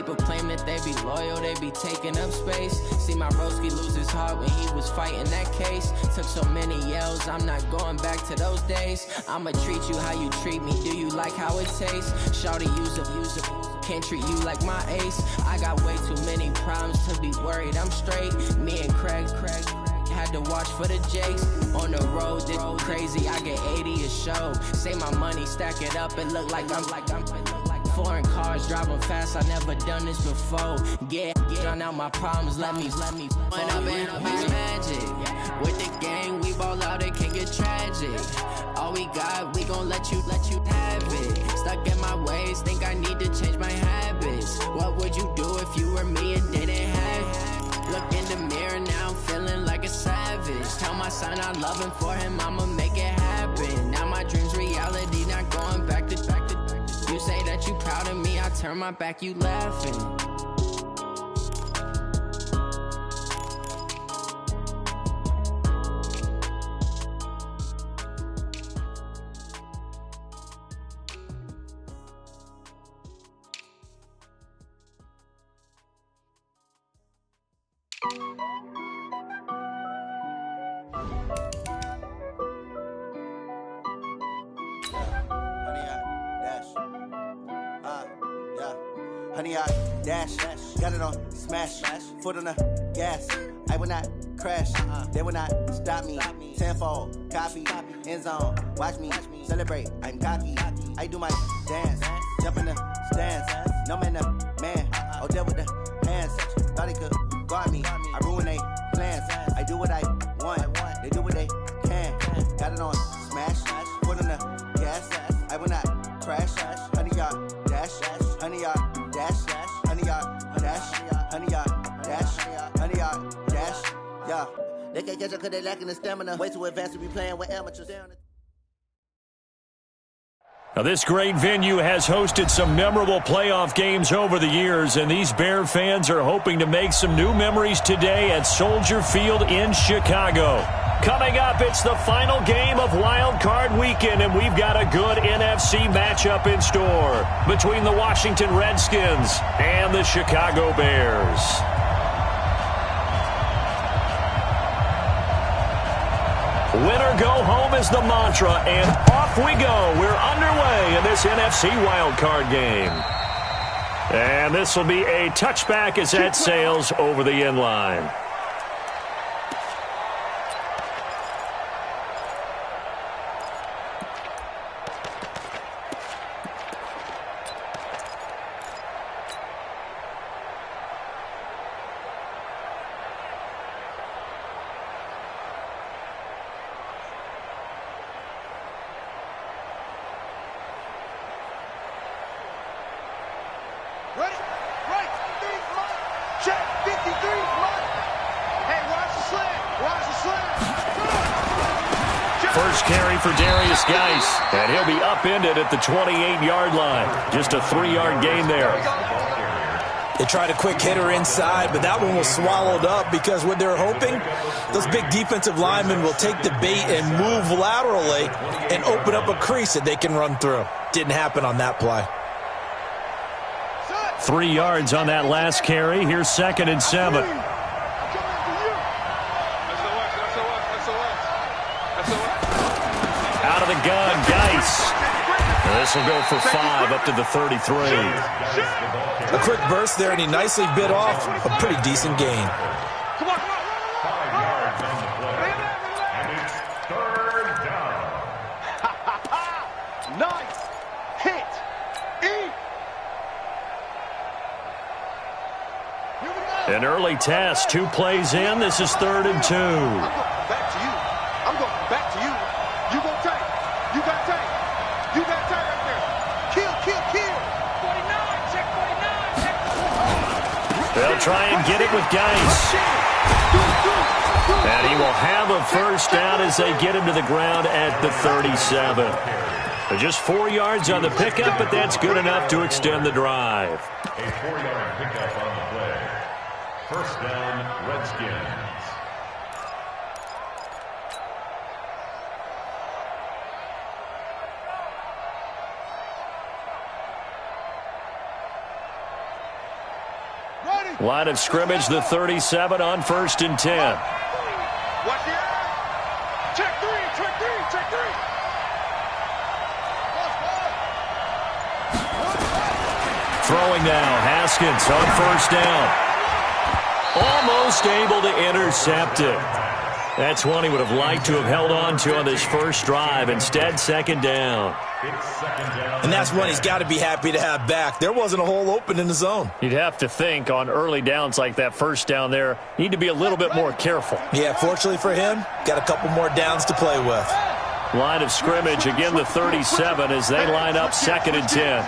People claim that they be loyal, they be taking up space. See my broski lose his heart when he was fighting that case. Took so many yells, I'm not going back to those days. I'ma treat you how you treat me, do you like how it tastes? Shawty, use it, can't treat you like my ace. I got way too many problems to be worried, I'm straight. Me and Craig had to watch for the Jakes. On the road, this crazy, I get 80 a show. Say my money, stack it up, it look like I'm foreign cars, driving fast, I never done this before. Get on out my problems, let me When up in a bitch magic. With the gang, we ball out, it can get tragic. All we got, we gon' let you have it. Stuck in my ways, think I need to change my habits. What would you do if you were me and didn't have it? Look in the mirror, now I'm feeling like a savage. Tell my son I love him, for him I'ma make it happen. Now my dream's reality, not going back to. You say that you proud of me, I turn my back, you laughing. Honey, I dash, got it on smash, foot on the gas. I will not crash, they will not stop me. Tenfold, copy, end zone, watch me celebrate. I'm cocky, I do my dance, jump in the stands. No man, the man, oh there with the hands. Thought he could guard me, I ruin they plans. I do what I want, they do what they can. Got it on smash, foot on the gas. I will not crash, honey, y'all dash, honey, y'all. Dash, honey, y'all, dash, honey, y'all, dash, honey, y'all, dash, yeah. They can't catch up cause they lacking the stamina. Way too advanced to be playing with amateurs. Now, this great venue has hosted some memorable playoff games over the years, and these Bear fans are hoping to make some new memories today at Soldier Field in Chicago. Coming up, it's the final game of Wildcard Weekend, and we've got a good NFC matchup in store between the Washington Redskins and the Chicago Bears. Winner go home is the mantra, and off we go. We're underway in this NFC Wildcard game. And this will be a touchback as that sails over the end line. First carry for Darius Geis, and he'll be upended at the 28-yard line. Just a 3-yard gain there. They tried a quick hitter inside, but that one was swallowed up because what they're hoping, those big defensive linemen will take the bait and move laterally and open up a crease that they can run through. Didn't happen on that play. 3 yards on that last carry. Here's 2nd and 7. Out of the gun, Geis. This will go for 5 up to the 33. A quick burst there, and he nicely bit off a pretty decent gain. Come on. 5 yards on the play. And it's 3rd down. Nice hit. An early test, 2 plays in. This is 3rd and 2. Back to you. I'm going back to you. You got tank. You got tank. You got tank right there. Kill. 49, check 49, check 49. They'll try and get it with Geis. And he will have a first down as they get him to the ground at the 37. Just 4 yards on the pickup, but that's good enough to extend the drive. A 4-yard pickup on the play. First down, Redskins. Line of scrimmage, the 37 on 1st and 10. Watch it. Check three, check three, check three. Throwing now, Haskins on 1st down. Almost able to intercept it. That's one he would have liked to have held on to on this first drive. Instead, 2nd down. And that's one he's got to be happy to have back. There wasn't a hole open in the zone. You'd have to think on early downs like that 1st down there, need to be a little bit more careful. Yeah, fortunately for him, got a couple more downs to play with. Line of scrimmage, again the 37 as they line up 2nd and 10.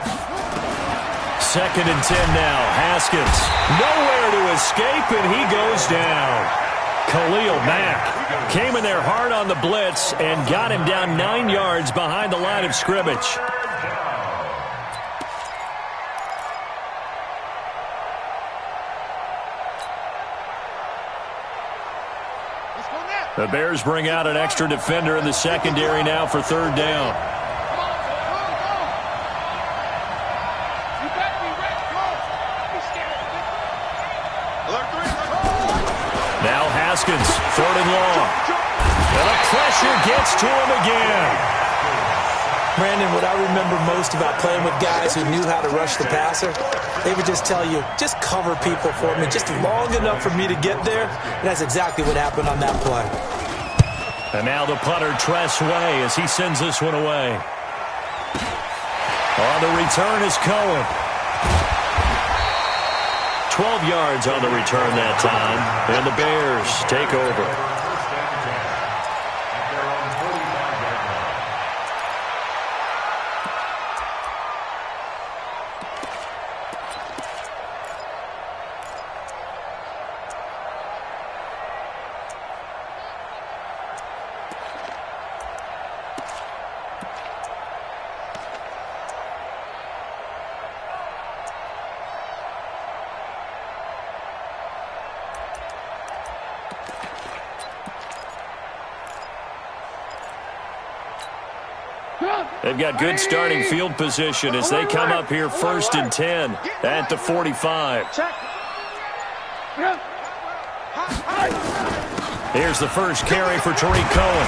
2nd and 10 now. Haskins nowhere to escape, and he goes down. Khalil Mack came in there hard on the blitz and got him down 9 yards behind the line of scrimmage. The Bears bring out an extra defender in the secondary now for 3rd down. Now Haskins, 3rd and long. And the pressure gets to him again. Brandon, what I remember most about playing with guys who knew how to rush the passer, they would just tell you, just cover people for me, just long enough for me to get there. And that's exactly what happened on that play. And now the punter, Tress Way, as he sends this one away. On the return is Cohen. 12 yards on the return that time, and the Bears take over. They've got good starting field position as they come up here 1st and 10 at the 45. Here's the first carry for Tariq Cohen.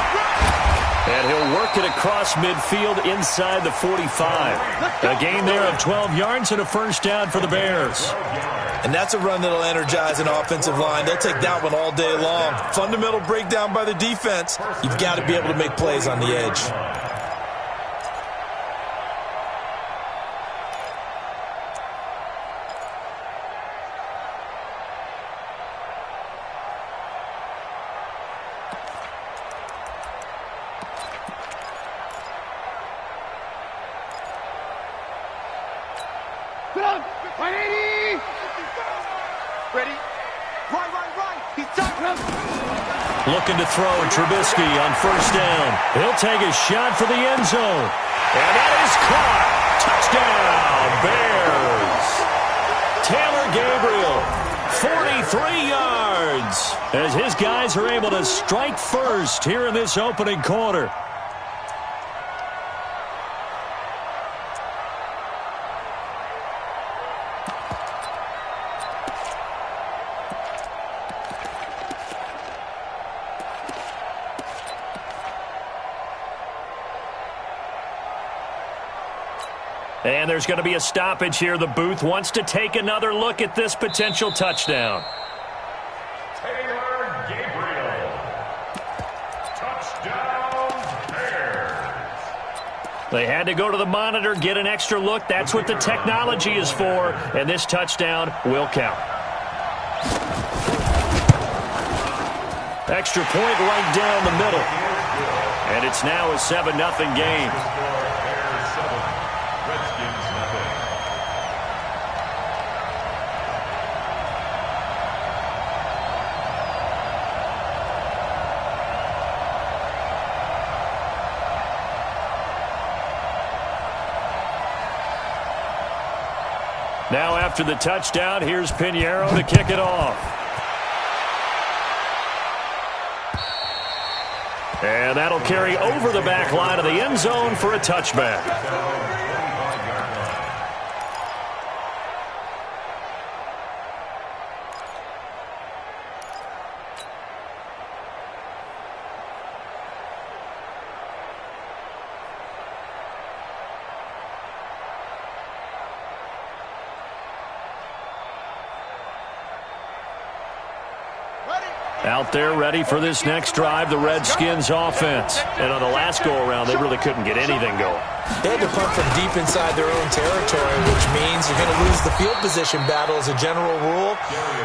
And he'll work it across midfield inside the 45. A gain there of 12 yards and a 1st down for the Bears. And that's a run that'll energize an offensive line. They'll take that one all day long. Fundamental breakdown by the defense. You've got to be able to make plays on the edge. Looking to throw, Trubisky on 1st down. He'll take a shot for the end zone. And that is caught. Touchdown, Bears. Taylor Gabriel, 43 yards, as his guys are able to strike first here in this opening quarter. And there's going to be a stoppage here. The booth wants to take another look at this potential touchdown. Taylor Gabriel. Touchdown, Bears. They had to go to the monitor, get an extra look. That's what the technology is for. And this touchdown will count. Extra point right down the middle. And it's now a 7-0 game. Now after the touchdown, here's Pinheiro to kick it off. And that'll carry over the back line of the end zone for a touchback. Out there ready for this next drive, the Redskins offense. And on the last go-around, they really couldn't get anything going. They had to punt from deep inside their own territory, which means you're going to lose the field position battle as a general rule.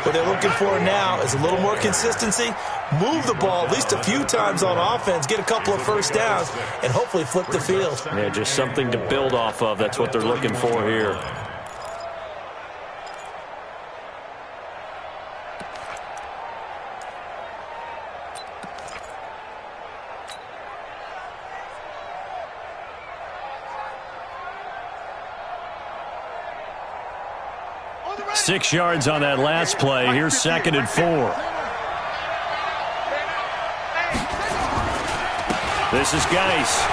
What they're looking for now is a little more consistency, move the ball at least a few times on offense, get a couple of first downs, and hopefully flip the field. Yeah, just something to build off of. That's what they're looking for here. Six yards on that last play. Here's 2nd and 4. This is Geis.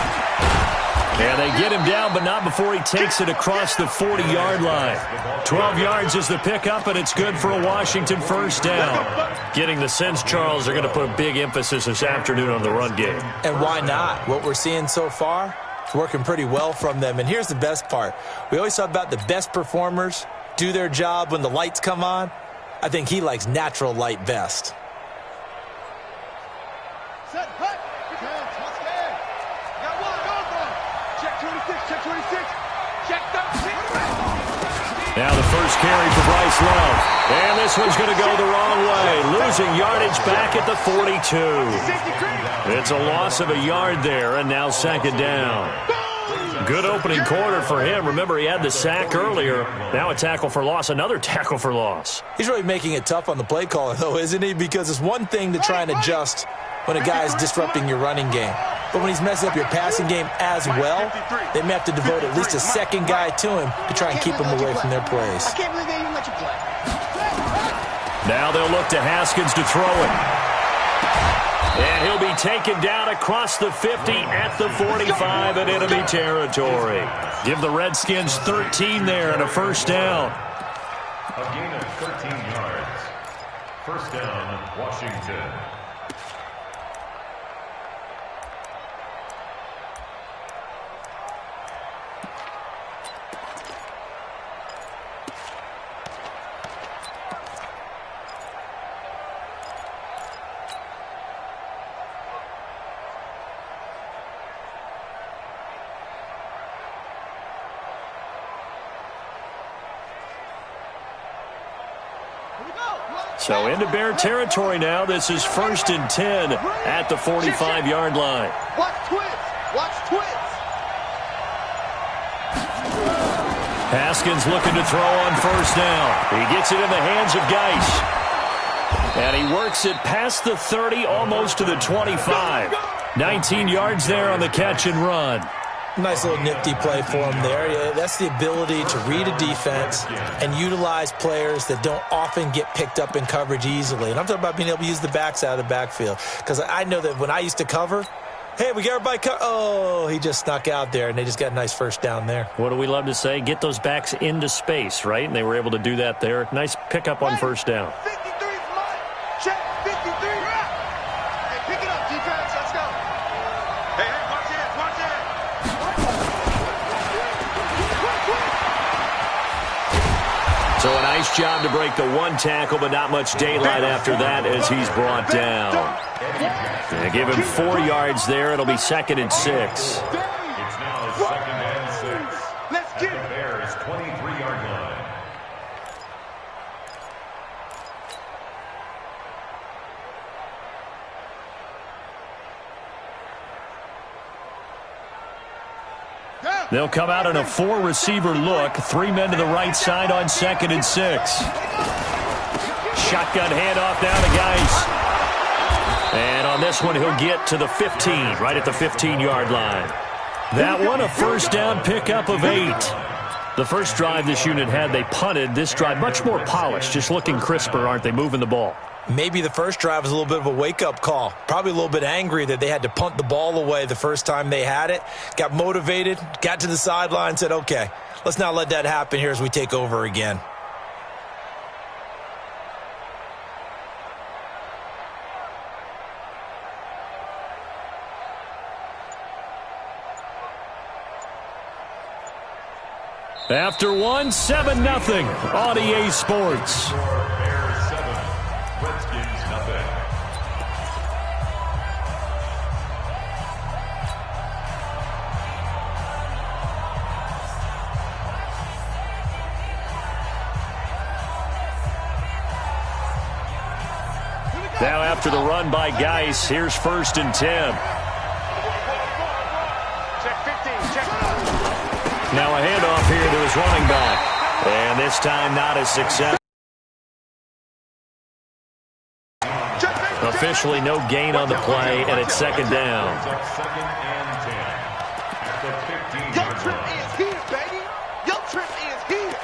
And they get him down, but not before he takes it across the 40-yard line. 12 yards is the pickup, and it's good for a Washington first down. Getting the sense, Charles, they're going to put a big emphasis this afternoon on the run game. And why not? What we're seeing so far is working pretty well from them. And here's the best part. We always talk about the best performers do their job when the lights come on. I think he likes natural light best. Set, hut. Got one, go for it. Check 26, check 26. Check 36. Now the first carry for Bryce Love. And this one's going to go the wrong way. Losing yardage back at the 42. It's a loss of a yard there, and now 2nd down. Good opening quarter for him. Remember, he had the sack earlier. Now a tackle for loss, another tackle for loss. He's really making it tough on the play caller, though, isn't he? Because it's one thing to try and adjust when a guy is disrupting your running game. But when he's messing up your passing game as well, they may have to devote at least a second guy to him to try and keep him away from their plays. I can't believe they even let you play. Now they'll look to Haskins to throw it. And he'll be taken down across the 50 at the 45 in enemy territory. Give the Redskins 13 there and a first down. A gain of 13 yards. First down, Washington. So into Bear territory now. This is 1st and 10 at the 45-yard line. Watch twins. Watch twins. Haskins looking to throw on first down. He gets it in the hands of Geis. And he works it past the 30, almost to the 25. 19 yards there on the catch and run. Nice little nifty play for him there. Yeah, that's the ability to read a defense and utilize players that don't often get picked up in coverage easily. And I'm talking about being able to use the backs out of the backfield. Because I know that when I used to cover, hey, we got everybody oh, he just snuck out there, and they just got a nice first down there. What do we love to say? Get those backs into space, right? And they were able to do that there. Nice pickup on first down. 53 is mine. Check 53. Hey, pick it up, defense. Let's go. Hey, watch it, watch it. So a nice job to break the one tackle, but not much daylight after that as he's brought down. They give him 4 yards there. It'll be 2nd and 6. It's now 2nd and 6. Let's get it. Bears 23-yard line. They'll come out in a 4-receiver look. 3 men to the right side on 2nd and 6. Shotgun handoff now to Geis. And on this one, he'll get to the 15, right at the 15-yard line. That one, a first down pickup of 8. The first drive this unit had, they punted. This drive, much more polished, just looking crisper, aren't they, moving the ball? Maybe the first drive was a little bit of a wake-up call. Probably a little bit angry that they had to punt the ball away the first time they had it. Got motivated, got to the sideline, said, okay, let's not let that happen here as we take over again. After one, 7-0 on EA Sports. Bears 7, Redskins 0. after the run by Geis. Here's 1st and 10. Now a handoff here to his running back. And this time not as successful. Officially no gain on the play, and it's 2nd down. Second and 10 at the 15. Your trip is here, baby. Your trip is here.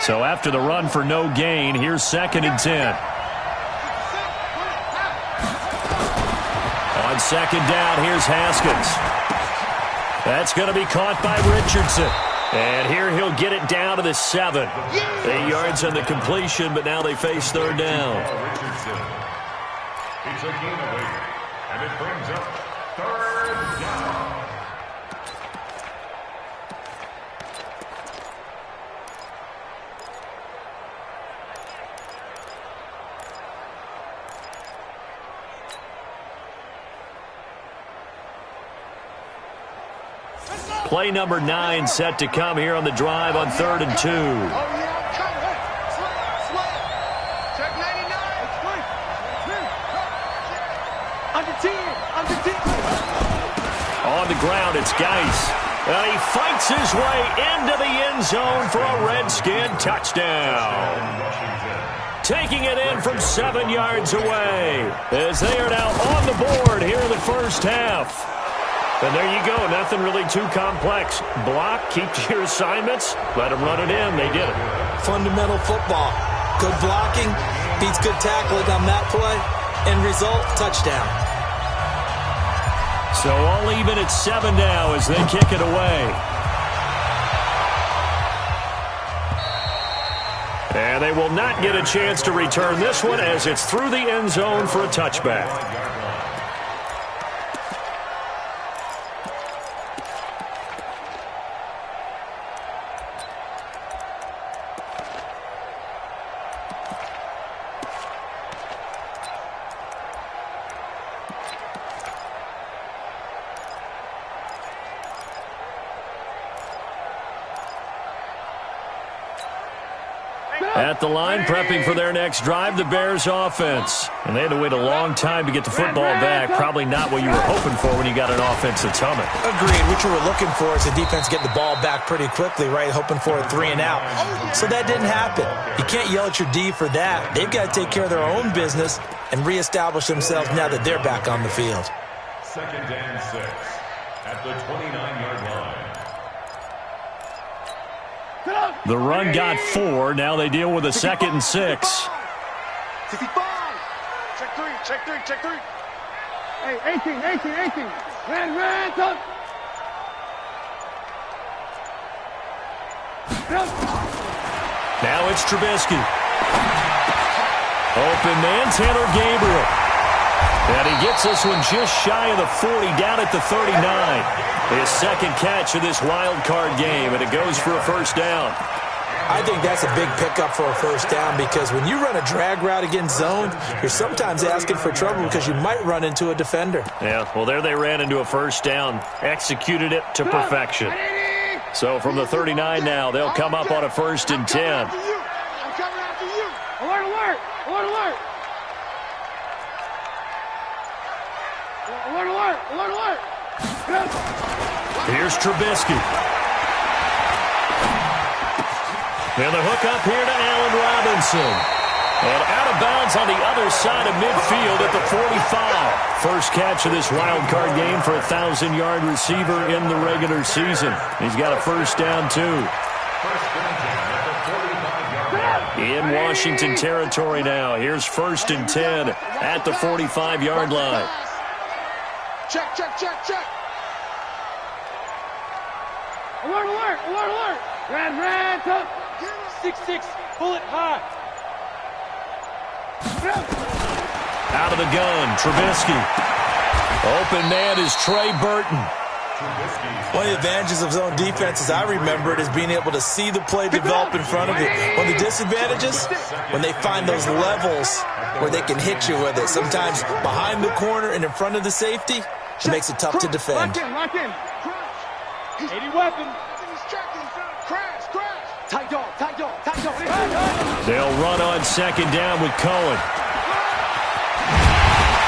So after the run for no gain, here's 2nd and 10. On 2nd down, here's Haskins. That's going to be caught by Richardson. And here he'll get it down to the 7. 8 yards on the completion, but now they face 3rd down. Richardson. It's a gain of 8, and it brings up 3rd down. Play number 9 set to come here on the drive on 3rd and 2. Oh, yeah, I'm coming. Check 99. Under 10. On the ground, it's Geis. And he fights his way into the end zone for a Redskin touchdown. Taking it in from 7 yards away as they are now on the board here in the first half. And there you go. Nothing really too complex. Block, keep to your assignments, let them run it in. They did it. Fundamental football. Good blocking beats good tackling on that play. End result, touchdown. So all even at 7 now as they kick it away. And they will not get a chance to return this one as it's through the end zone for a touchback. At the line, prepping for their next drive, the Bears offense. And they had to wait a long time to get the football back. Probably not what you were hoping for when you got an offense that's humming. Agreed. What you were looking for is the defense get the ball back pretty quickly, right? Hoping for a 3 and out. So that didn't happen. You can't yell at your D for that. They've got to take care of their own business and reestablish themselves now that they're back on the field. 2nd and 6 at the 29-yard line. The run got 4. Now they deal with a 2nd and 6. 65. Check 3. Hey, 18. Red, up. Now it's Trubisky. Open man, Taylor Gabriel. And he gets this one just shy of the 40, down at the 39. His 2nd catch of this wild card game, and it goes for a 1st down. I think that's a big pickup for a 1st down because when you run a drag route against zone, you're sometimes asking for trouble because you might run into a defender. Yeah, well, there they ran into a 1st down, executed it to perfection. So from the 39 now, they'll come up on a 1st and 10. I'm coming after you. Alert. Here's Trubisky. And the hook up here to Allen Robinson. And out of bounds on the other side of midfield at the 45. First catch of this wild card game for a 1,000-yard receiver in the regular season. He's got a 1st down, too. In Washington territory now. Here's 1st and 10 at the 45-yard line. Check. Alert. Red, up. 6-6, pull it high. Out of the gun, Trubisky. Open man is Trey Burton. One of the advantages of zone defense, as I remember it, is being able to see the play develop in front of you. One of the disadvantages, when they find those levels where they can hit you with it. Sometimes behind the corner and in front of the safety, it makes it tough to defend. Lock in. 80 weapon. Crash. Tight dog. They'll run on second down with Cohen.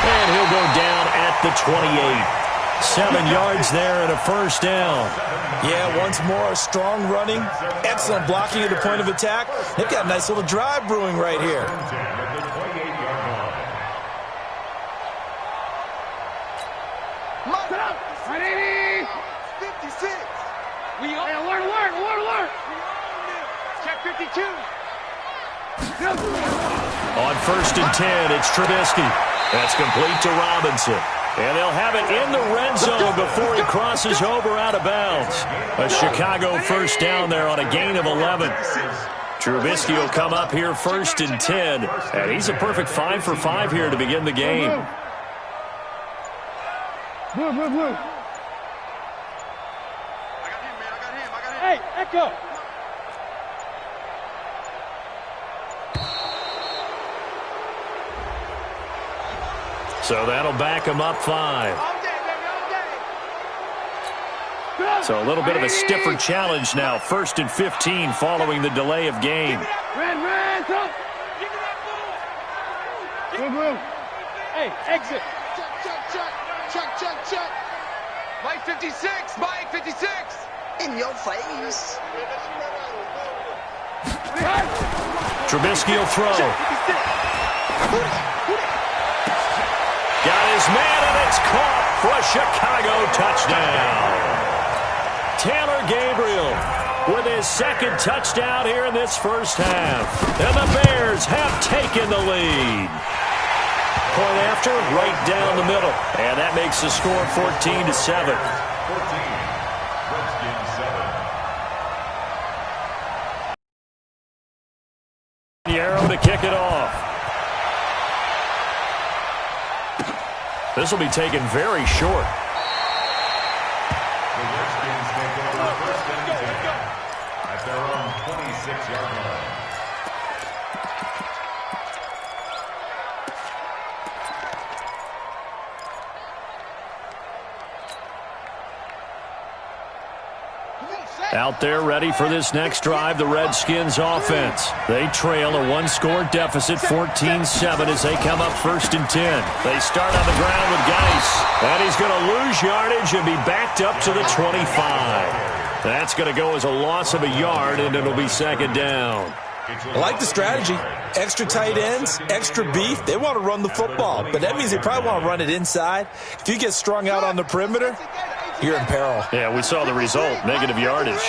And he'll go down at the 28. 7 yards there and a first down. Yeah, once more, strong running, excellent blocking at the point of attack. They've got a nice little drive brewing right here. Ready? 56. We all alert. Check 52. On first and 10, it's Trubisky. That's complete to Robinson. And they'll have it in the red zone before he crosses over out of bounds. A Chicago first down there on a gain of 11. Trubisky will come up here first and 10. And he's a perfect 5 for 5 here to begin the game. Blue. I got him. Hey, Echo. So that'll back him up 5. So a little bit of a stiffer challenge now. First and 15 following the delay of game. Red, come. Blue. Hey, exit. Check. Mike 56. In your face. Trubisky will throw. Got his man, and it's caught for a Chicago touchdown. Taylor Gabriel with his second touchdown here in this first half. And the Bears have taken the lead. Point after, right down the middle. And that makes the score 14-7. 14. Redskins 7. Yarrow to kick it off. This will be taken very short. The Redskins take over first and 10 at their own 26-yard line. Out there ready for this next drive, the Redskins offense. They trail a one-score deficit, 14-7, as they come up first and 10. They start on the ground with Geis. And he's going to lose yardage and be backed up to the 25. That's going to go as a loss of a yard, and it'll be second down. I like the strategy. Extra tight ends, extra beef. They want to run the football, but that means they probably want to run it inside. If you get strung out on the perimeter, you're in peril. Yeah, we saw the result, negative yardage.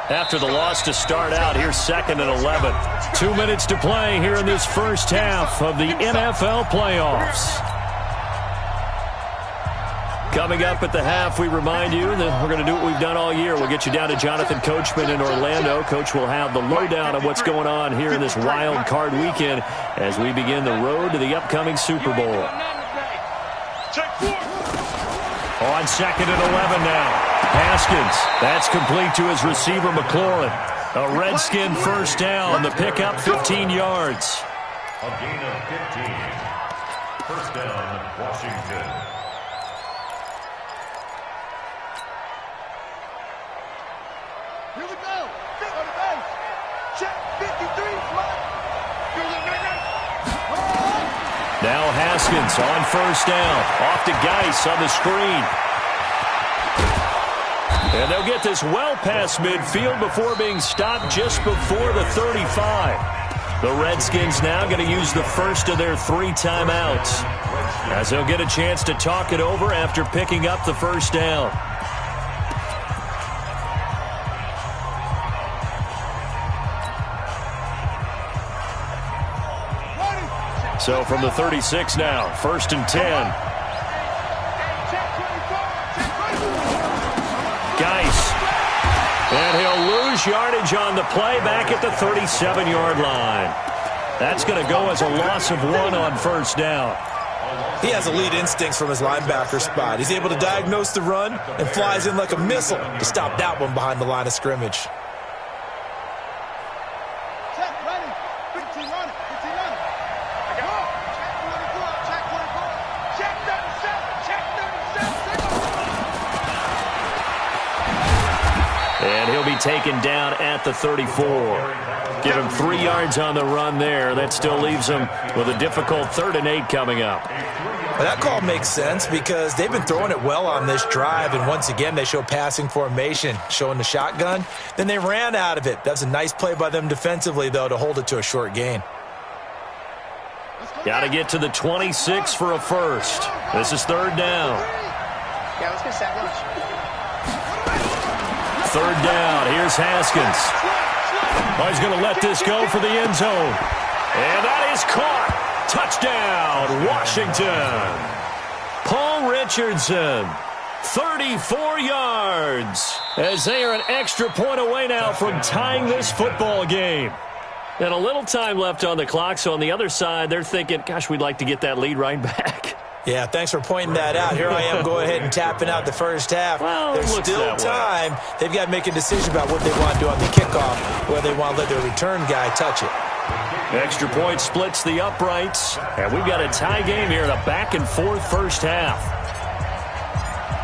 After the loss to start out, here's second and 11. 2 minutes to play here in this first half of the NFL playoffs. Coming up at the half, we remind you that we're going to do what we've done all year. We'll get you down to Jonathan Coachman in Orlando. Coach will have the lowdown of what's going on here in this wild card weekend as we begin the road to the upcoming Super Bowl. On second and 11 now. Haskins. That's complete to his receiver, McLaurin. A Redskin first down. The pickup, 15 yards. A gain of 15. First down, Washington. Here we go. Check 53. Now Haskins on first down. Off to Geis on the screen. And they'll get this well past midfield before being stopped just before the 35. The Redskins now going to use the first of their 3 timeouts, as they'll get a chance to talk it over after picking up the first down. So from the 36 now, first and 10. Geis. And he'll lose yardage on the play back at the 37-yard line. That's going to go as a loss of 1 on first down. He has elite instincts from his linebacker spot. He's able to diagnose the run and flies in like a missile to stop that one behind the line of scrimmage. And he'll be taken down at the 34. Give him 3 yards on the run there. That still leaves him with a difficult 3rd and 8 coming up. Well, that call makes sense because they've been throwing it well on this drive, and once again they show passing formation, showing the shotgun. Then they ran out of it. That's a nice play by them defensively, though, to hold it to a short gain. Got to get to the 26 for a first. This is 3rd down. Yeah, let's get sack lunch. 3rd down. Here's Haskins. Oh, he's going to let this go for the end zone. And that is caught. Touchdown, Washington. Paul Richardson, 34 yards, as they are an extra point away now from tying this football game. And a little time left on the clock, so on the other side, they're thinking, gosh, we'd like to get that lead right back. Yeah, thanks for pointing that out. Here I am going ahead and tapping out the first half. Well, there's still time. They've got to make a decision about what they want to do on the kickoff, whether they want to let their return guy touch it. Extra point splits the uprights, and we've got a tie game here in a back-and-forth first half.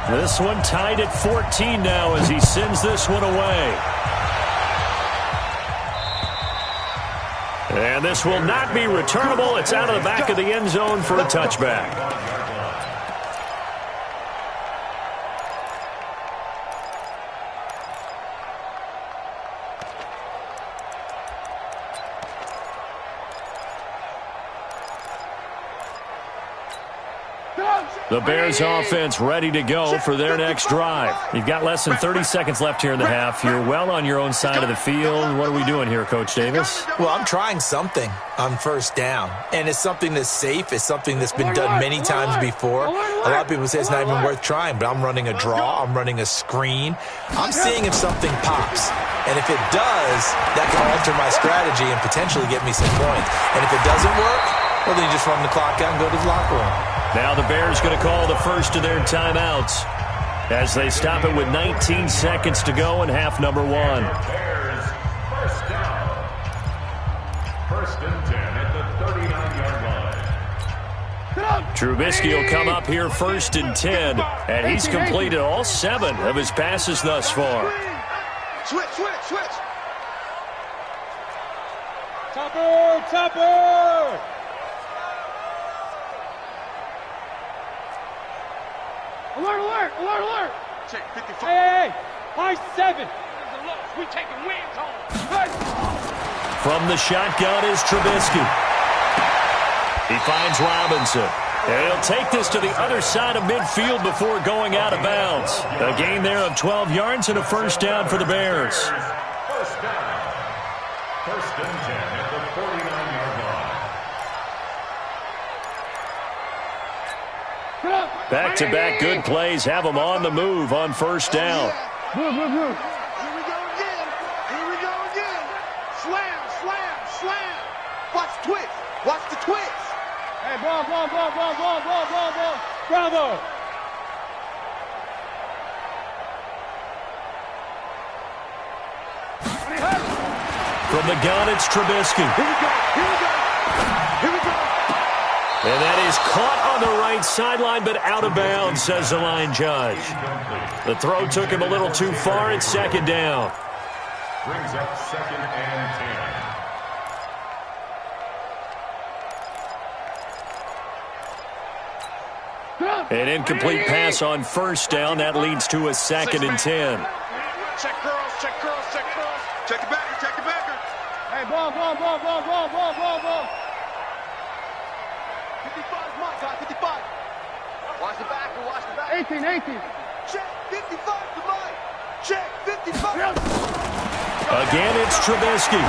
This one tied at 14 now as he sends this one away. And this will not be returnable. It's out of the back of the end zone for a touchback. The Bears offense ready to go for their next drive. You've got less than 30 seconds left here in the half. You're well on your own side of the field. What are we doing here, Coach Davis? Well, I'm trying something on 1st down, and it's something that's safe. It's something that's been done many times before. A lot of people say it's not even worth trying, but I'm running a draw. I'm running a screen. I'm seeing if something pops, and if it does, that can alter my strategy and potentially get me some points. And if it doesn't work, well, then you just run the clock out and go to the locker room. Now the Bears going to call the first of their timeouts as they stop it with 19 seconds to go in half number 1. Bears, 1st down. 1st and 10 at the 39-yard line. Trubisky will come up here 1st and 10, and he's completed all 7 of his passes thus far. Switch. Topper. Alert. Check 55. Hey. High 7. We taking wins home. From the shotgun is Trubisky. He finds Robinson. And he'll take this to the other side of midfield before going out of bounds. A gain there of 12 yards and a first down for the Bears. 1st down. 1st and 10 at the 49-yard line. Back-to-back good plays have them on the move on 1st down. Here we go again. Slam. Watch the twitch. Hey, ball. Bravo. From the gun, it's Trubisky. Here we go. And that is caught on the right sideline, but out of bounds, says the line judge. The throw took him a little too far. It's 2nd down. Brings up 2nd and 10. An incomplete pass on 1st down. That leads to a 2nd and 10. Check girls. Check it back. Hey, ball. 55 is my guy, 55. Watch the back. 18. Check 55 to mine. Check 55. Again, it's Trubisky.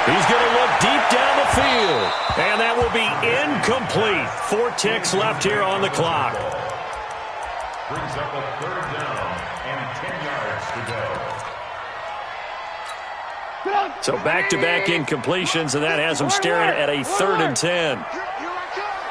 He's going to look deep down the field. And that will be incomplete. 4 ticks left here on the clock. brings up a 3rd down and 10 yards to go. So back-to-back incompletions, and that has them staring at a 3rd and 10. Here I come!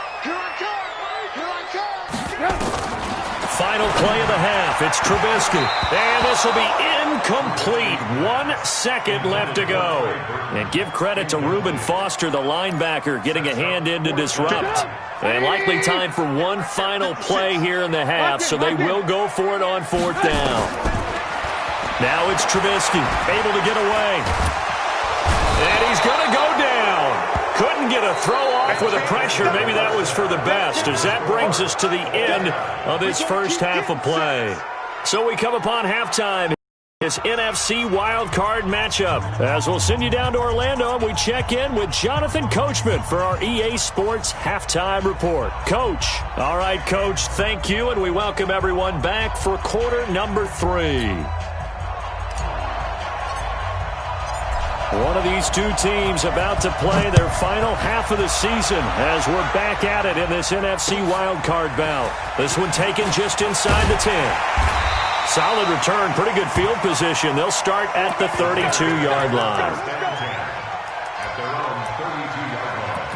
final play of the half. It's Trubisky. And this will be incomplete. 1 second left to go. And give credit to Reuben Foster, the linebacker, getting a hand in to disrupt. And likely time for one final play here in the half, so they will go for it on 4th down. Now it's Trubisky, able to get away. And he's going to go down. Couldn't get a throw off with the pressure. Maybe that was for the best, as that brings us to the end of this first half of play. So we come upon halftime. This NFC Wildcard matchup. As we'll send you down to Orlando, and we check in with Jonathan Coachman for our EA Sports Halftime Report. Coach. All right, Coach, thank you, and we welcome everyone back for quarter number 3. One of these two teams about to play their final half of the season as we're back at it in this NFC wildcard bout. This one taken just inside the 10. Solid return, pretty good field position. They'll start at the 32-yard line. At their own 32-yard line.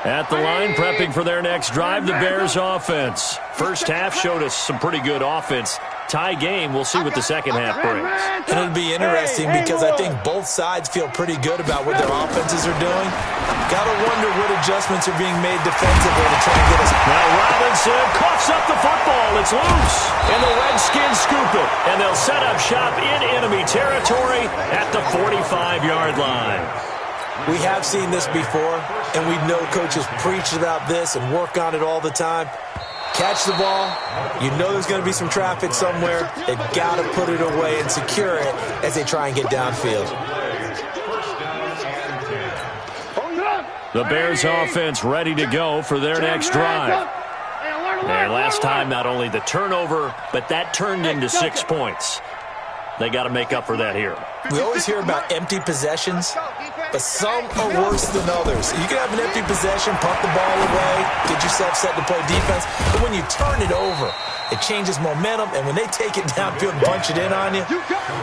At the line, prepping for their next drive, the Bears offense. First half showed us some pretty good offense. Tie game, we'll see what the second half brings. And it'll be interesting because I think both sides feel pretty good about what their offenses are doing. Got to wonder what adjustments are being made defensively to try and get us. Now Robinson coughs up the football. It's loose. And the Redskins scoop it. And they'll set up shop in enemy territory at the 45-yard line. We have seen this before, and we know coaches preach about this and work on it all the time. Catch the ball. You know there's going to be some traffic somewhere. They've got to put it away and secure it as they try and get downfield. The Bears offense ready to go for their next drive. And last time, not only the turnover, but that turned into 6 points. They got to make up for that here. We always hear about empty possessions, but some are worse than others. You can have an empty possession, punt the ball away, get yourself set to play defense, but when you turn it over, it changes momentum, and when they take it downfield and punch it in on you,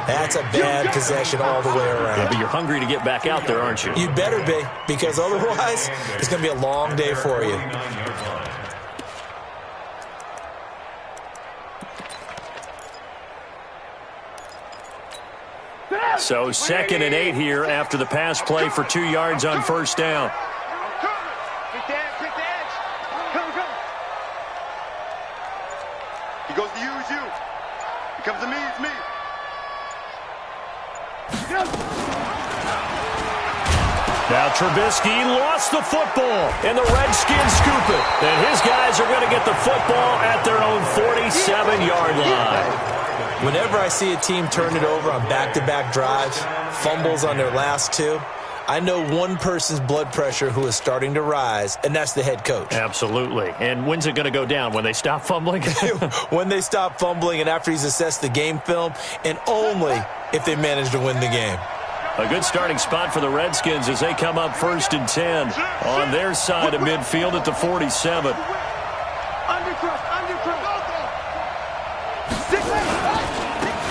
that's a bad possession all the way around. Yeah, but you're hungry to get back out there, aren't you? You better be, because otherwise, it's going to be a long day for you. So 2nd and 8 here after the pass play for 2 yards on first down. Kick the edge. Come. He goes to use you. He comes to me, it's me. Now Trubisky lost the football, and the Redskins scoop it. And his guys are going to get the football at their own 47-yard line. Whenever I see a team turn it over on back-to-back drives, fumbles on their last 2, I know one person's blood pressure who is starting to rise, and that's the head coach. Absolutely. And when's it going to go down? When they stop fumbling? When they stop fumbling and after he's assessed the game film, and only if they manage to win the game. A good starting spot for the Redskins as they come up 1st and 10 on their side of midfield at the 47.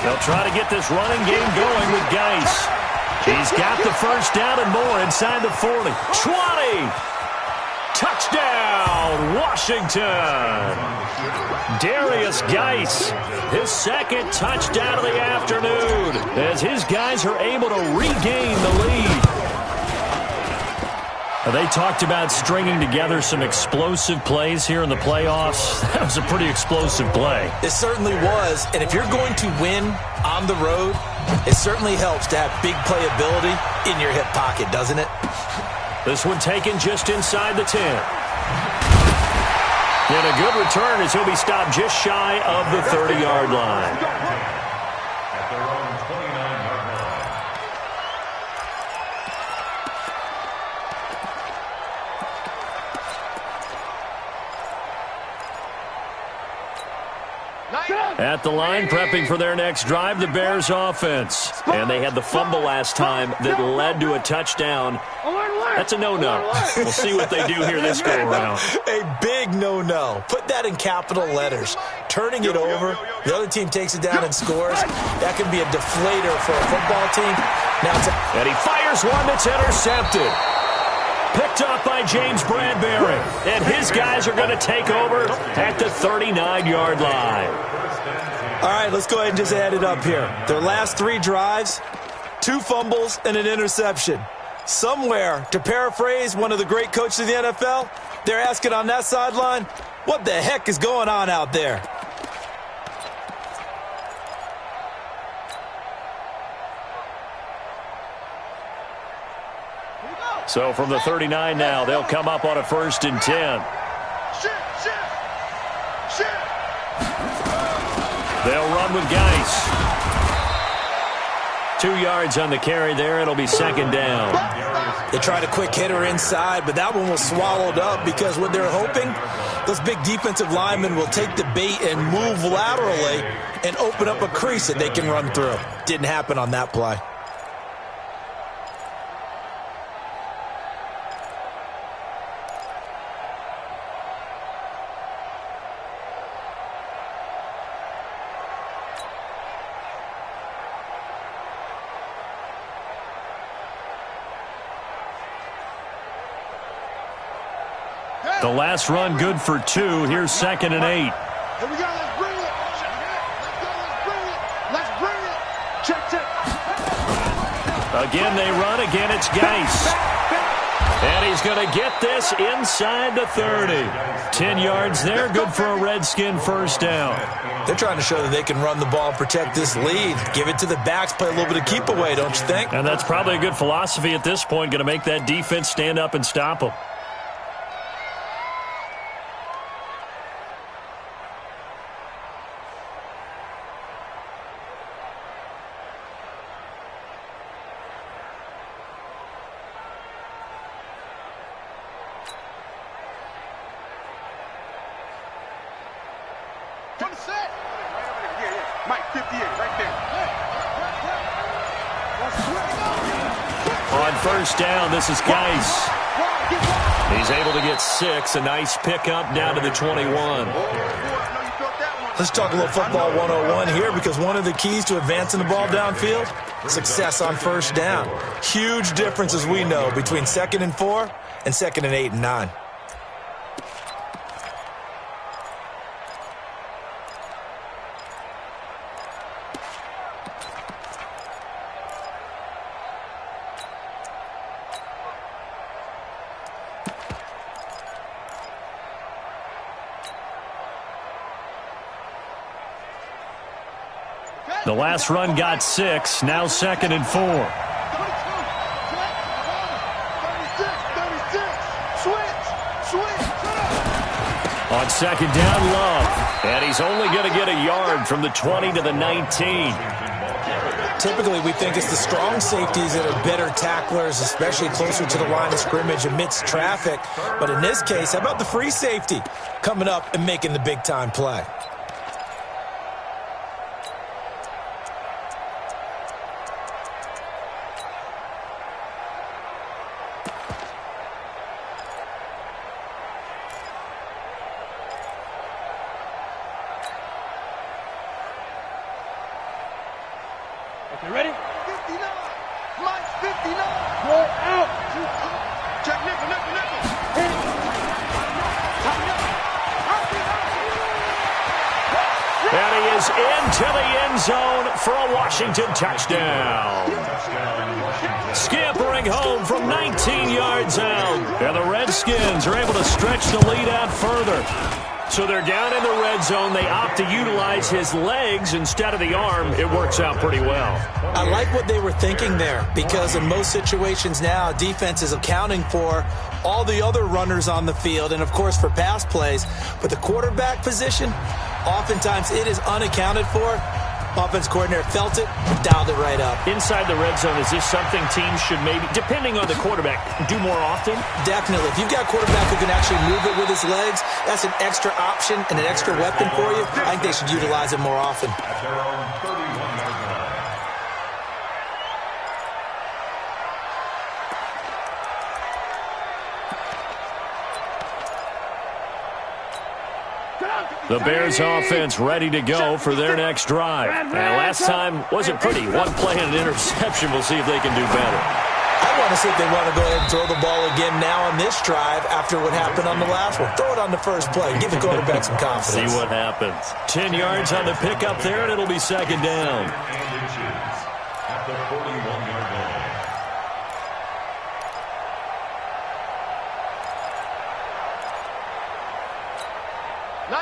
They'll try to get this running game going with Geis. He's got the first down and more inside the 40. 20! Touchdown, Washington! Darius Geis, his 2nd touchdown of the afternoon as his guys are able to regain the lead. They talked about stringing together some explosive plays here in the playoffs. That was a pretty explosive play. It certainly was, and if you're going to win on the road, it certainly helps to have big playability in your hip pocket, doesn't it? This one taken just inside the 10. And a good return as he'll be stopped just shy of the 30-yard line. At their own 29-yard line. At the line, prepping for their next drive, the Bears offense. And they had the fumble last time that led to a touchdown. That's a no-no. We'll see what they do here this go-around. A big no-no. Put that in capital letters. Turning it over, the other team takes it down and scores. That can be a deflator for a football team. Now it's and he fires one that's intercepted. Picked off by James Bradbury. And his guys are going to take over at the 39-yard line. All right, let's go ahead and just add it up here. Their last 3 drives, 2 fumbles and an interception. Somewhere, to paraphrase one of the great coaches of the NFL, they're asking on that sideline, what the heck is going on out there? So from the 39 now, they'll come up on a 1st and 10. They'll run with Geis. 2 yards on the carry there. It'll be 2nd down. They tried a quick hitter inside, but that one was swallowed up because what they're hoping, those big defensive linemen will take the bait and move laterally and open up a crease that they can run through. Didn't happen on that play. The last run good for 2. Here's 2nd and 8. Here we go. Let's bring it. Let's bring it. Check. Again, they run. Again, it's Geis. And he's going to get this inside the 30. 10 yards there. Good for a Redskin 1st down. They're trying to show that they can run the ball and protect this lead. Give it to the backs, play a little bit of keep away, don't you think? And that's probably a good philosophy at this point. Going to make that defense stand up and stop them. Mike, 58, right there. On 1st down, this is Geis. He's able to get 6. A nice pickup down to the 21. Let's talk a little football 101 here, because one of the keys to advancing the ball downfield, success on 1st down. Huge difference, as we know, between 2nd and 4 and 2nd and 8 and 9. The last run got 6. Now 2nd and 4. On 2nd down, Love. And he's only going to get a yard from the 20 to the 19. Typically, we think it's the strong safeties that are better tacklers, especially closer to the line of scrimmage amidst traffic. But in this case, how about the free safety coming up and making the big-time play? Okay, ready? 59. Mike, 59. Go out. Check nickel. And he is into the end zone for a Washington touchdown. Scampering home from 19 yards out. And the Redskins are able to stretch the lead out further. So they're down in the red zone. They opt to utilize his legs instead of the arm. It works out pretty well. I like what they were thinking there, because in most situations now, defense is accounting for all the other runners on the field and, of course, for pass plays. But the quarterback position, oftentimes it is unaccounted for. Offense coordinator felt it and dialed it right up. Inside the red zone, is this something teams should maybe, depending on the quarterback, do more often? Definitely. If you've got a quarterback who can actually move it with his legs, that's an extra option and an extra weapon for you. I think they should utilize it more often. At their own 31-yard line. The Bears offense ready to go for their next drive. And last time wasn't pretty. One play and an interception. We'll see if they can do better. I want to see if they want to go ahead and throw the ball again now on this drive after what happened on the last one. Throw it on the first play. Give the quarterback some confidence. See what happens. 10 yards on the pickup there, and it'll be second down. At the 41-yard line.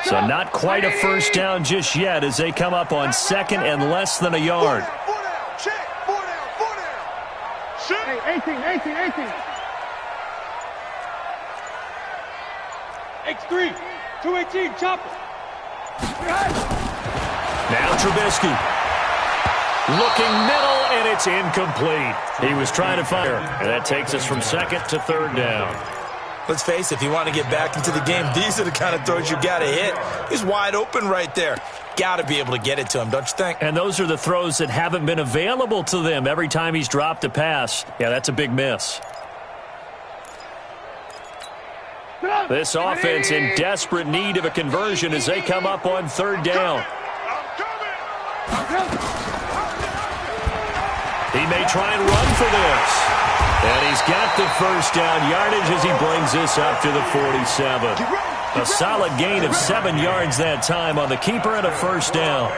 So not quite a first down just yet as they come up on second and less than a yard. 4 down, check, 4 down, 4 down. Shoot. Hey, 18. X3, 218, chopper. Now Trubisky. Looking middle, and it's incomplete. He was trying to fire, and that takes us from second to third down. Let's face it, if you want to get back into the game, these are the kind of throws you got to hit. He's wide open right there. Got to be able to get it to him, don't you think? And those are the throws that haven't been available to them every time he's dropped a pass. Yeah, that's a big miss. This offense in desperate need of a conversion as they come up on third down. He may try and run for this. And he's got the first down yardage as he brings this up to the 47. A solid gain of 7 yards that time on the keeper and a first down.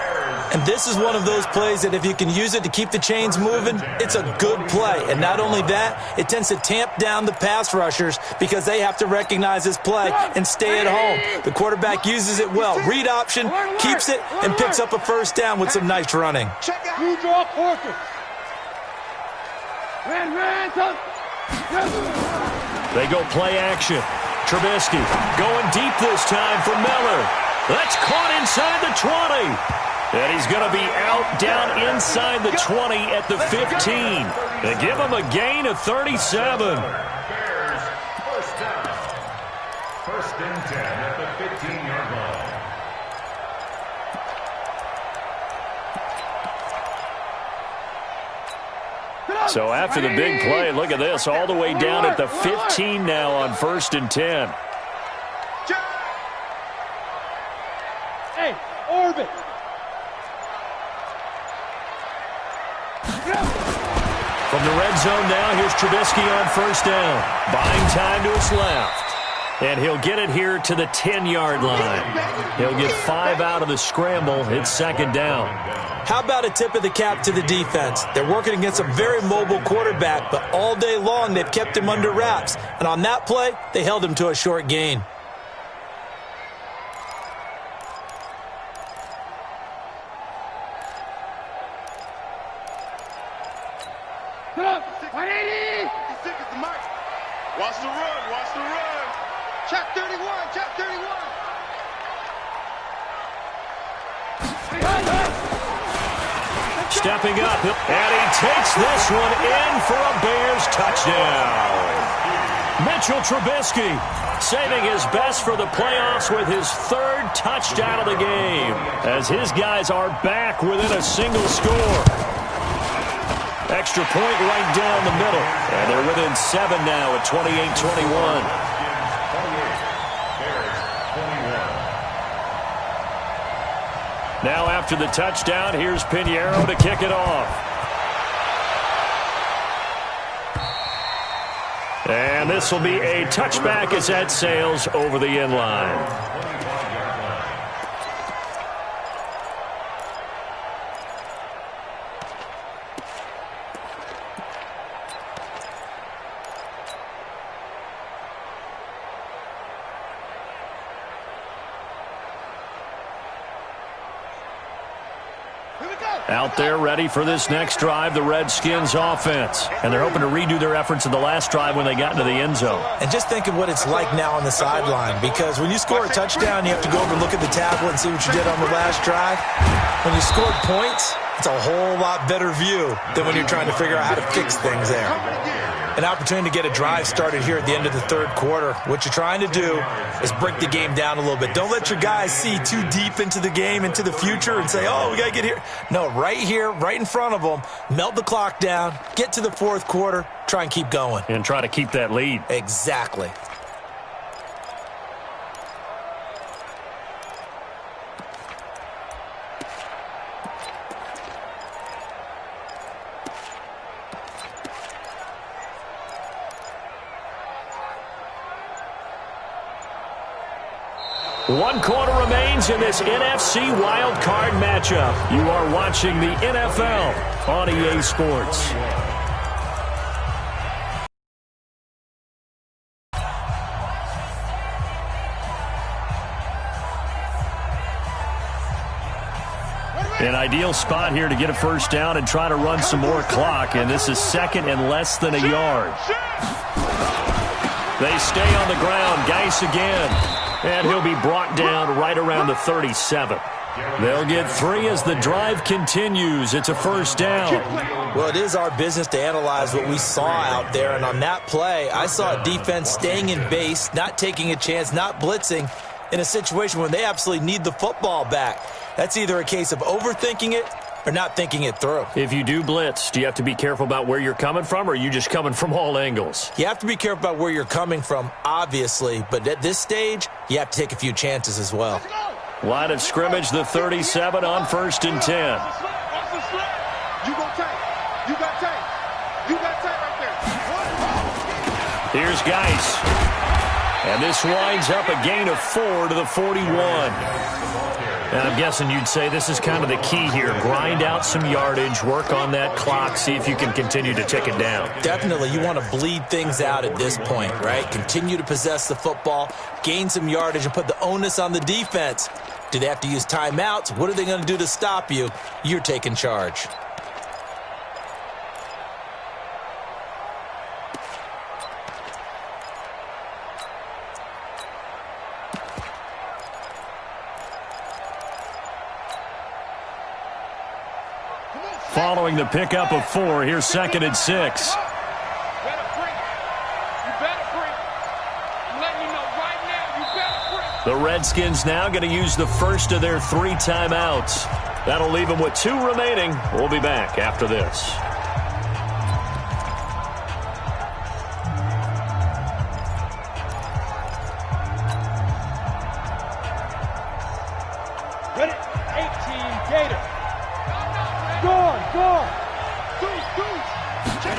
And this is one of those plays that if you can use it to keep the chains moving, it's a good play. And not only that, it tends to tamp down the pass rushers because they have to recognize this play and stay at home. The quarterback uses it well. Read option, keeps it, and picks up a first down with some nice running. You draw quarter. They go play action. Trubisky going deep this time for Miller. That's caught inside the 20. And he's going to be out down inside the 20 at the 15. They give him a gain of 37. Bears, first down. First and 10 at the 15-yard line. So after the big play, look at this, all the way down at the 15 now on first and 10. Hey, orbit. From the red zone now, here's Trubisky on first down. Buying time to his left. And he'll get it here to the 10-yard line. He'll get 5 out of the scramble. It's second down. How about a tip of the cap to the defense? They're working against a very mobile quarterback, but all day long they've kept him under wraps. And on that play, they held him to a short gain. Watch the run, watch the run. Check 31, check 31. Stepping up, and he takes this one in for a Bears touchdown. Mitchell Trubisky saving his best for the playoffs with his 3rd touchdown of the game as his guys are back within a single score. Extra point right down the middle, and they're within 7 now at 28-21. Now after the touchdown, here's Pinheiro to kick it off. And this will be a touchback as that sails over the end line. Out there ready for this next drive, the Redskins offense. And they're hoping to redo their efforts in the last drive when they got into the end zone. And just think of what it's like now on the sideline, because when you score a touchdown, you have to go over and look at the tablet and see what you did on the last drive. When you scored points, it's a whole lot better view than when you're trying to figure out how to fix things there. An opportunity to get a drive started here at the end of the 3rd quarter. What you're trying to do is break the game down a little bit. Don't let your guys see too deep into the game, into the future, and say, oh, we got to get here. No, right here, right in front of them, melt the clock down, get to the 4th quarter, try and keep going. And try to keep that lead. Exactly. 1 quarter remains in this NFC Wildcard matchup. You are watching the NFL on EA Sports. An ideal spot here to get a first down and try to run some more clock, and this is second and less than a yard. They stay on the ground. Geis again. And he'll be brought down right around the 37. They'll get 3 as the drive continues. It's a first down. Well, it is our business to analyze what we saw out there, and on that play, I saw a defense staying in base, not taking a chance, not blitzing, in a situation where they absolutely need the football back. That's either a case of overthinking it or not thinking it through. If you do blitz, do you have to be careful about where you're coming from, or are you just coming from all angles? You have to be careful about where you're coming from, obviously, but at this stage, you have to take a few chances as well. Line of scrimmage, the 37 on 1st and 10. You got tape. You got tape. You got tape right there. Here's Geis. And this winds up a gain of 4 to the 41. And I'm guessing you'd say this is kind of the key here. Grind out some yardage, work on that clock, see if you can continue to tick it down. Definitely. You want to bleed things out at this point, right? Continue to possess the football, gain some yardage, and put the onus on the defense. Do they have to use timeouts? What are they going to do to stop you? You're taking charge. Following the pickup of 4, here's 2nd and 6. The Redskins now going to use the first of their 3 timeouts. That'll leave them with 2 remaining. We'll be back after this. Ready? 18 Gator. Gone.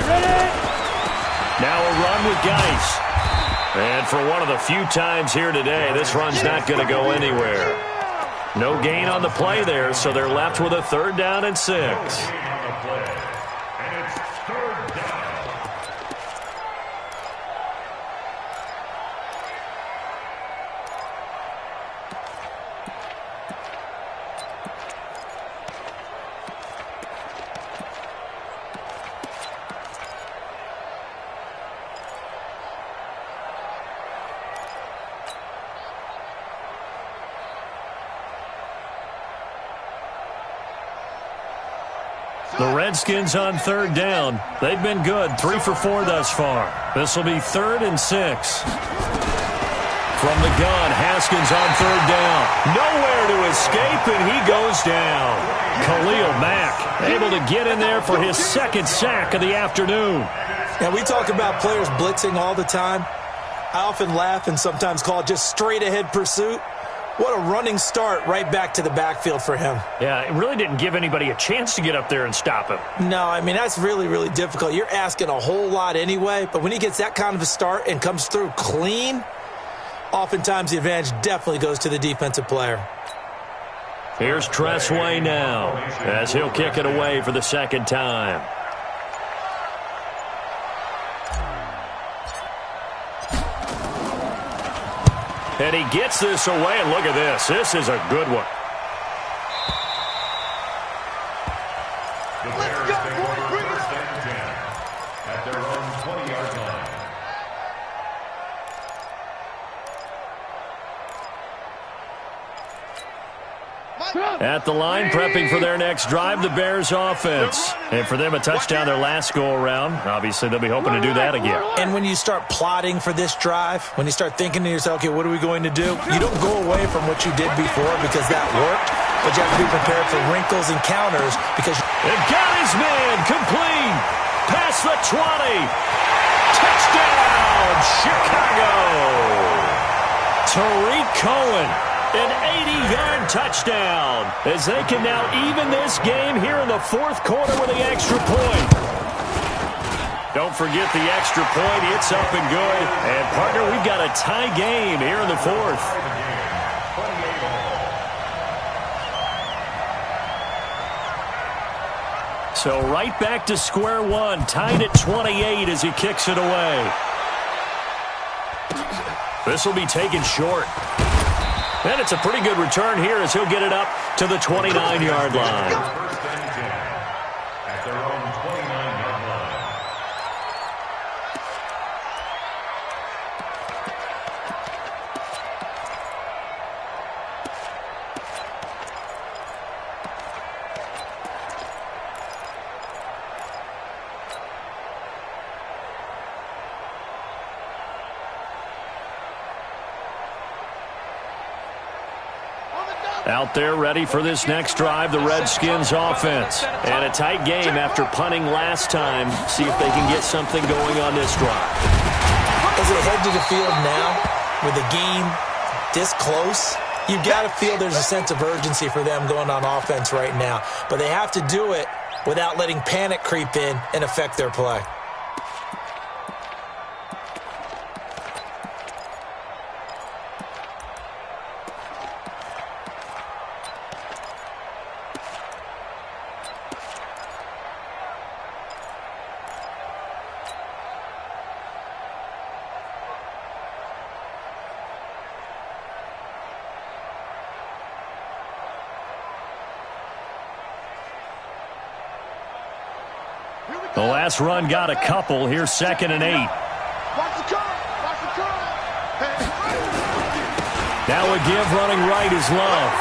Ready? Now a run with Geis. And for one of the few times here today, this run's not going to go anywhere. No gain on the play there, so they're left with a 3rd down and 6. The Redskins on 3rd down. They've been good, 3 for 4 thus far. This will be 3rd and 6. From the gun, Haskins on 3rd down. Nowhere to escape, and he goes down. Khalil Mack able to get in there for his 2nd sack of the afternoon. Now, we talk about players blitzing all the time. I often laugh and sometimes call it just straight-ahead pursuit. What a running start right back to the backfield for him. Yeah, it really didn't give anybody a chance to get up there and stop him. No, I mean, that's really, really difficult. You're asking a whole lot anyway, but when he gets that kind of a start and comes through clean, oftentimes the advantage definitely goes to the defensive player. Here's Tressway now as he'll kick it away for the 2nd time. And he gets this away, and look at this. This is a good one. The Bears take over 1st and 10 at their own 20-yard line. At the line, prepping for their next drive, the Bears offense. And for them, a touchdown their last go-around. Obviously, they'll be hoping to do that again. And when you start plotting for this drive, when you start thinking to yourself, okay, what are we going to do? You don't go away from what you did before because that worked, but you have to be prepared for wrinkles and counters because... They've got his man, complete, past the 20. Touchdown, Chicago. Tariq Cohen. An 80-yard touchdown as they can now even this game here in the 4th quarter with the extra point. Don't forget the extra point. It's up and good. And, partner, we've got a tie game here in the 4th. So right back to square one, tied at 28 as he kicks it away. This will be taken short. And it's a pretty good return here as he'll get it up to the 29-yard line. First and 10 at their own 29-yard line. Out there ready for this next drive, the Redskins offense. And a tight game after punting last time. See if they can get something going on this drive. As they head to the field now, with the game this close, you've got to feel there's a sense of urgency for them going on offense right now. But they have to do it without letting panic creep in and affect their play. The last run got a couple. Here's 2nd and 8. Now a give running right is Love.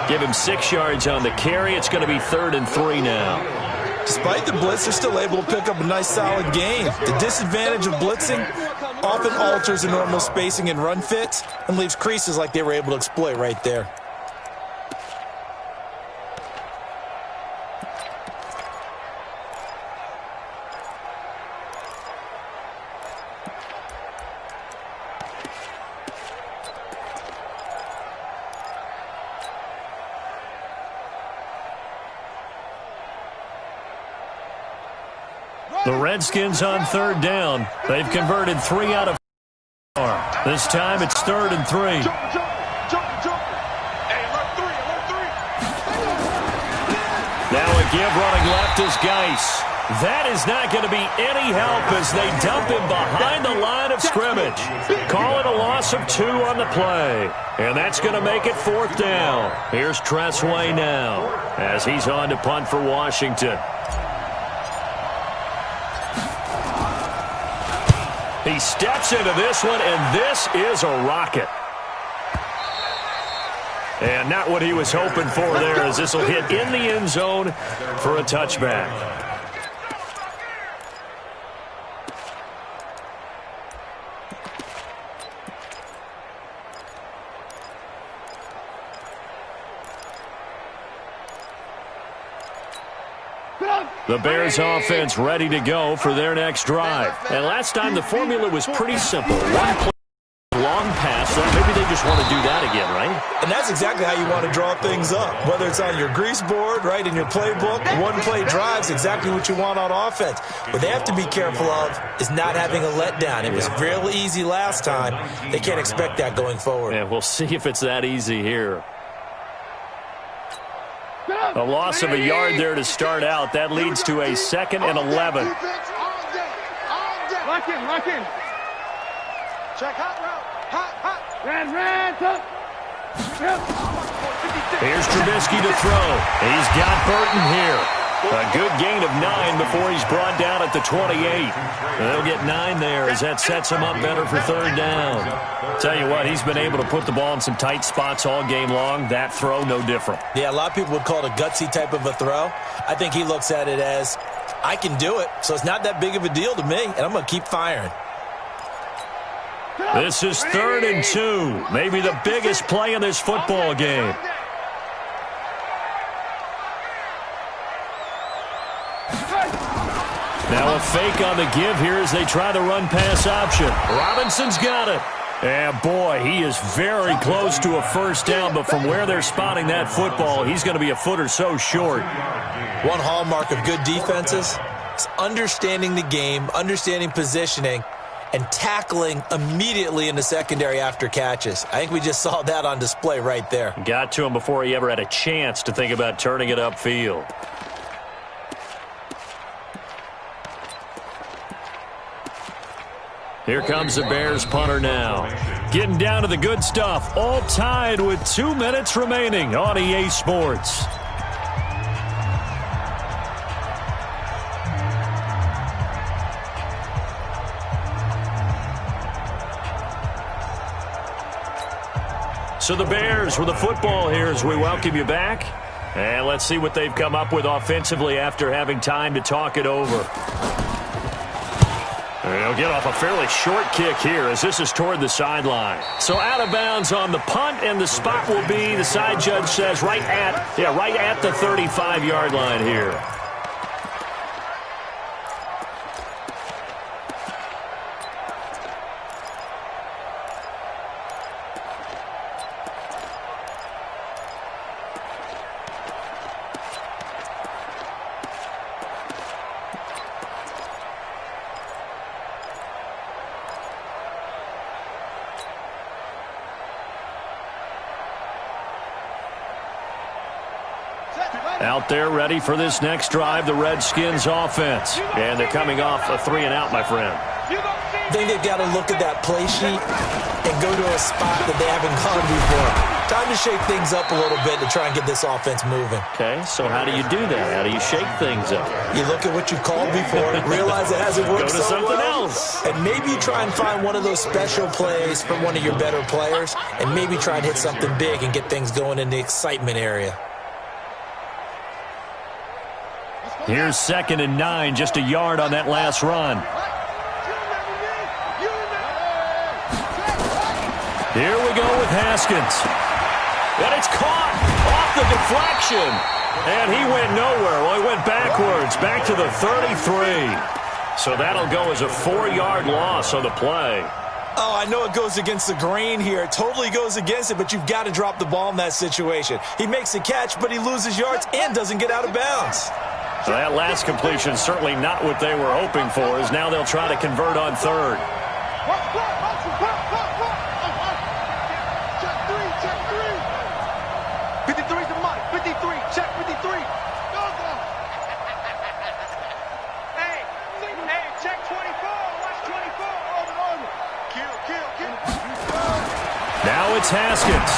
Give him 6 yards on the carry. It's going to be 3rd and 3 now. Despite the blitz, they're still able to pick up a nice solid gain. The disadvantage of blitzing often alters the normal spacing and run fits and leaves creases like they were able to exploit right there. The Redskins on 3rd down. They've converted 3 out of 4. This time it's 3rd and 3. Now a give running left is Geis. That is not going to be any help as they dump him behind the line of scrimmage. Call it a loss of 2 on the play. And that's going to make it 4th down. Here's Tressway now as he's on to punt for Washington. He steps into this one, and this is a rocket. And not what he was hoping for there, as this will hit in the end zone for a touchback. The Bears offense ready to go for their next drive. And last time the formula was pretty simple. One play, long pass. So maybe they just want to do that again, right? And that's exactly how you want to draw things up. Whether it's on your grease board, right, in your playbook, one-play drives, exactly what you want on offense. What they have to be careful of is not having a letdown. It was real easy last time. They can't expect that going forward. Yeah, we'll see if it's that easy here. A loss of a yard there to start out. That leads to a 2nd and 11. Lock in. Check hot route. Hot. Red, tough. Here's Trubisky to throw. He's got Burton here. A good gain of 9 before he's brought down at the 28. They'll get 9 there as that sets him up better for 3rd down. Tell you what, he's been able to put the ball in some tight spots all game long. That throw, no different. Yeah, a lot of people would call it a gutsy type of a throw. I think he looks at it as, I can do it, so it's not that big of a deal to me, and I'm going to keep firing. This is 3rd and 2. Maybe the biggest play in this football game. Now a fake on the give here as they try the run-pass option. Robinson's got it. And, boy, he is very close to a 1st down, but from where they're spotting that football, he's going to be a foot or so short. One hallmark of good defenses is understanding the game, understanding positioning, and tackling immediately in the secondary after catches. I think we just saw that on display right there. Got to him before he ever had a chance to think about turning it upfield. Here comes the Bears punter now. Getting down to the good stuff. All tied with 2 minutes remaining on EA Sports. So the Bears with the football here as we welcome you back. And let's see what they've come up with offensively after having time to talk it over. They'll get off a fairly short kick here as this is toward the sideline. So out of bounds on the punt, and the spot will be, the side judge says, right at the 35-yard line here. Out there ready for this next drive, the Redskins offense. And they're coming off a 3-and-out, my friend. I think they've got to look at that play sheet and go to a spot that they haven't gone before. Time to shake things up a little bit to try and get this offense moving. Okay, so how do you do that? How do you shake things up? You look at what you called before, realize it hasn't worked Go to something else. And maybe try and find one of those special plays from one of your better players, and maybe try and hit something big and get things going in the excitement area. Here's 2nd and 9, just a yard on that last run. Here we go with Haskins. And it's caught off the deflection. And he went nowhere. Well, he went backwards, back to the 33. So that'll go as a 4-yard loss on the play. Oh, I know it goes against the grain here. It totally goes against it, but you've got to drop the ball in that situation. He makes a catch, but he loses yards and doesn't get out of bounds. So that last completion certainly not what they were hoping for, as now they'll try to convert on 3rd. Now it's Haskins.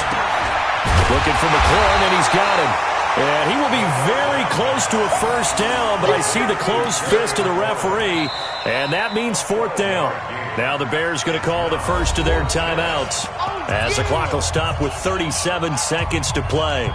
Looking for McLaurin, and he's got him. And he will be very close to a first down, but I see the closed fist of the referee, and that means 4th down. Now the Bears going to call the first of their timeouts as the clock will stop with 37 seconds to play.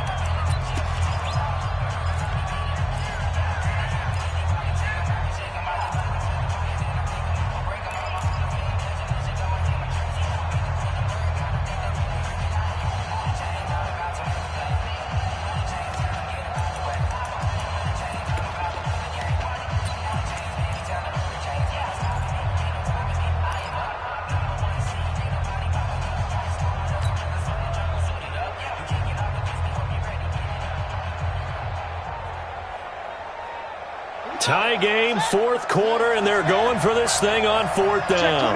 Tie game, 4th quarter, and they're going for this thing on 4th down.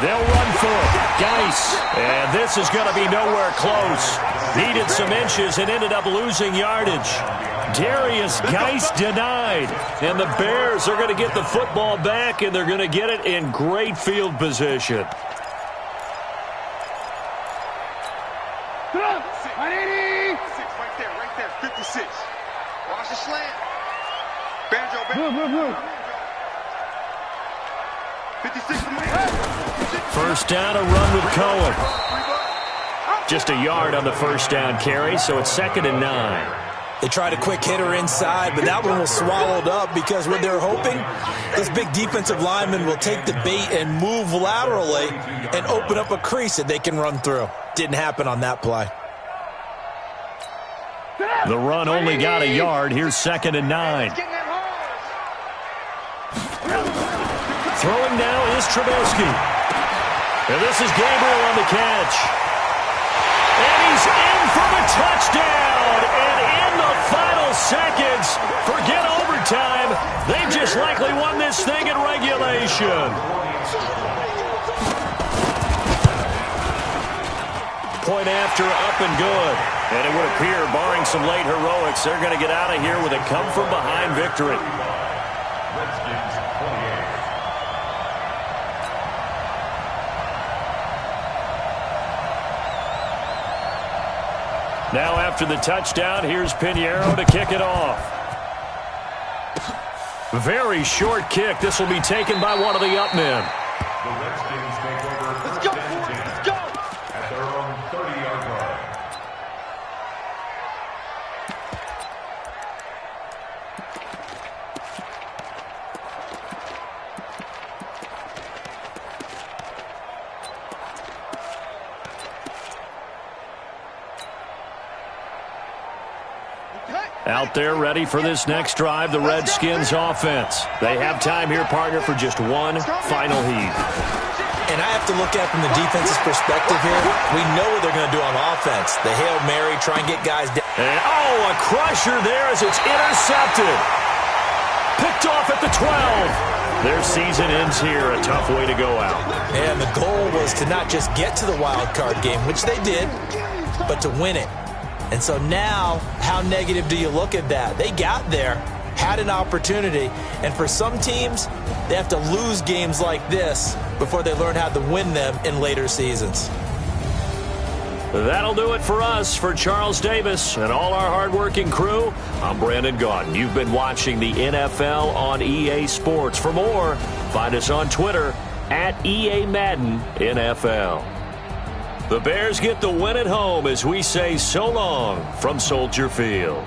They'll run for it. Geis. And this is going to be nowhere close. Needed some inches and ended up losing yardage. Darius Geis denied. And the Bears are going to get the football back, and they're going to get it in great field position. Watch the slant. Banjo. 56. First down, a run with Cohen. Just a yard on the first down carry, so it's 2nd and 9. They tried a quick hitter inside, but that one was swallowed up because what they're hoping, this big defensive lineman will take the bait and move laterally and open up a crease that they can run through. Didn't happen on that play. The run only got a yard. Here's 2nd and 9. Throwing now is Trubisky. And this is Gabriel on the catch. And he's in for the touchdown. And in the final seconds, forget overtime. overtime. They just likely won this thing in regulation. Point after, up and good. And it would appear, barring some late heroics, they're going to get out of here with a come-from-behind victory. Redskins 28. Now after the touchdown, here's Pinheiro to kick it off. Very short kick. This will be taken by one of the up men. The Redskins take over. Let's go, let's go. At their own 30-yard line. Out there ready for this next drive, the Redskins offense. They have time here, partner, for just one final heat. And I have to look at it from the defense's perspective here. We know what they're going to do on offense. The Hail Mary, try and get guys down. And, oh, a crusher there as it's intercepted. Picked off at the 12. Their season ends here, a tough way to go out. And the goal was to not just get to the wild card game, which they did, but to win it. And so now, how negative do you look at that? They got there, had an opportunity, and for some teams, they have to lose games like this before they learn how to win them in later seasons. That'll do it for us. For Charles Davis and all our hardworking crew, I'm Brandon Gaudin. You've been watching the NFL on EA Sports. For more, find us on Twitter at EA Madden NFL. The Bears get the win at home as we say so long from Soldier Field.